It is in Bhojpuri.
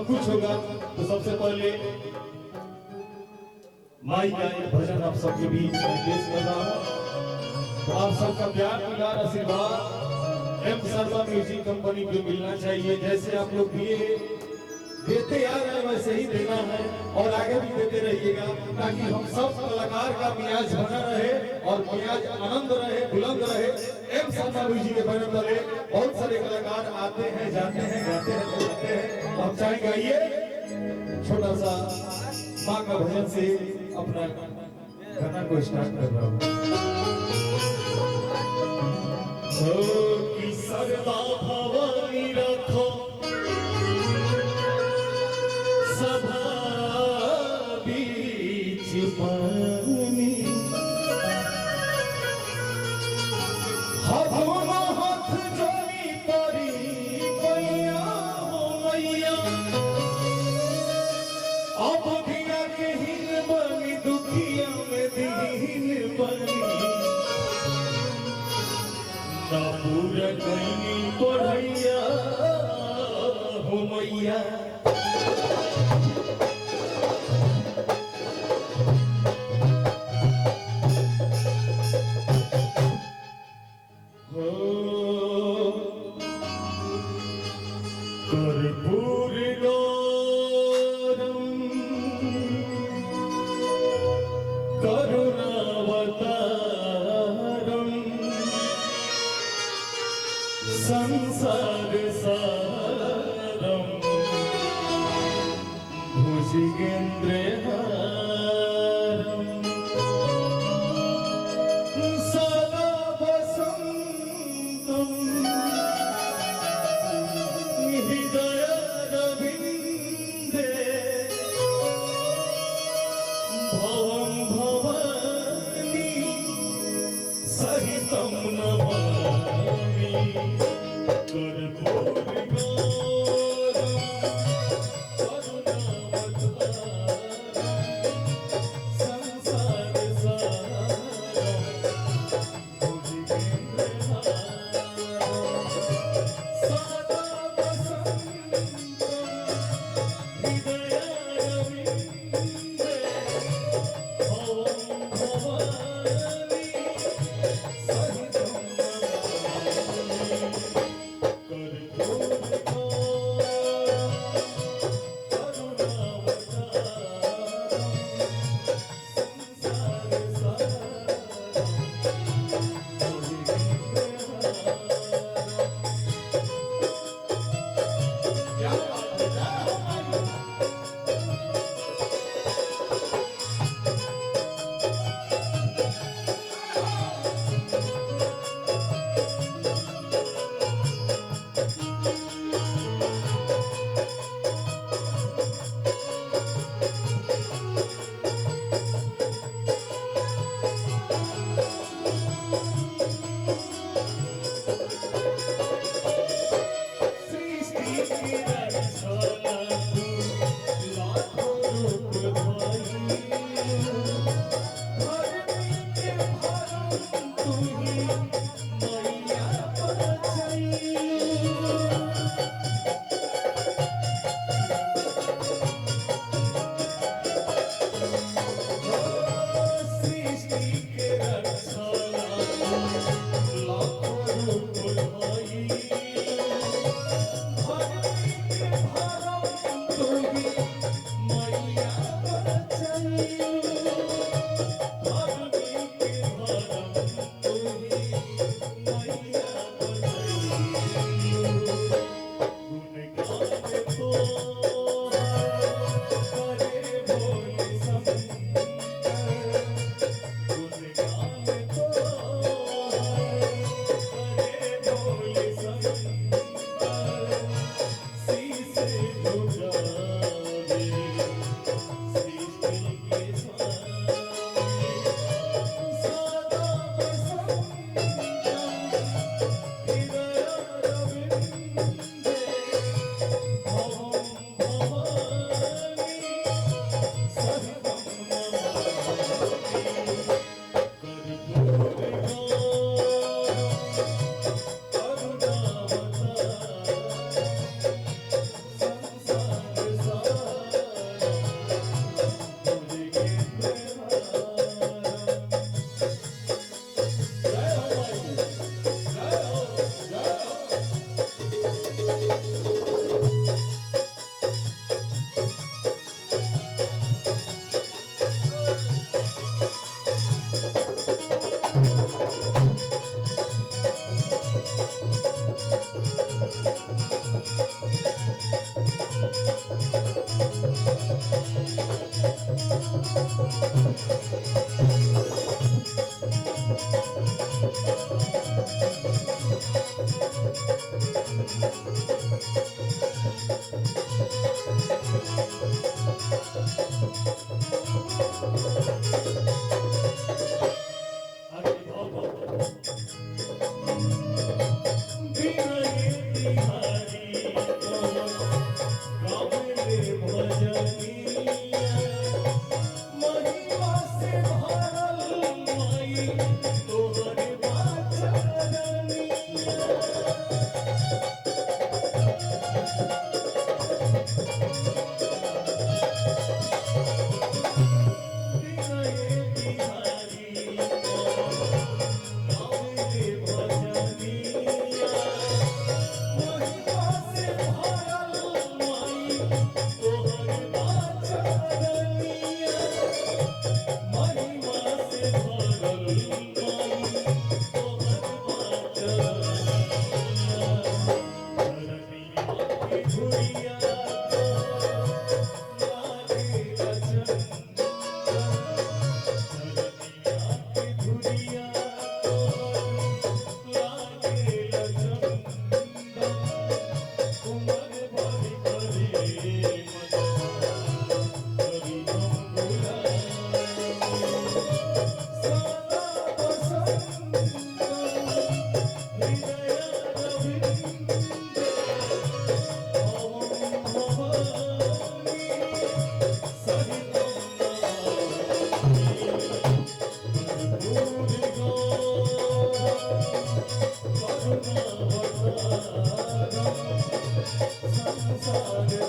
सब कुछ होगा। तो सबसे पहले माई का एक भजन आप सबके बीच में पेश कर रहा हूँ। तो आप सबका प्यार दुलार आशीर्वाद एम शर्मा म्यूजिक कंपनी को मिलना चाहिए। जैसे आप लोग दिए देते आ रहे हैं वैसे ही देना है और आगे भी देते रहिएगा, ताकि हम सब कलाकार का मियाज बना रहे और मियाज आनंद रहे, बुलंद रहे। एम शर्मा म्यूजिक के बैनर तले बहुत सारे कलाकार आते हैं, जाते हैं, गाते हैं, बजाते हैं। हम चाहेंगे आइए छोटा सा माँ का भजन से अपना गाना को स्टार्ट कर रहा हूँ। कि सरदा भवानी रखो सभा बीच पानी, हाथों हाथ जोड़ी परी मैया हो मैया। अब दिया के हिल बनी दुखिया में दीन बनी, ना पूरा कहीं पढ़ैया हो मैया। कर्पूर गौरम करुणावतारम संसार सारम भुजगेन्द्रहारम सदा वसंतम हृदयारविन्दे भवं भवानी सहितं नमामि। कर्पूर गौरम करुणावतारम संसार सारम भुजगेन्द्रहारम सदा वसंतम हृदयारविन्दे भवं भवानी सहितं नमामि। कर्पूर Sorry.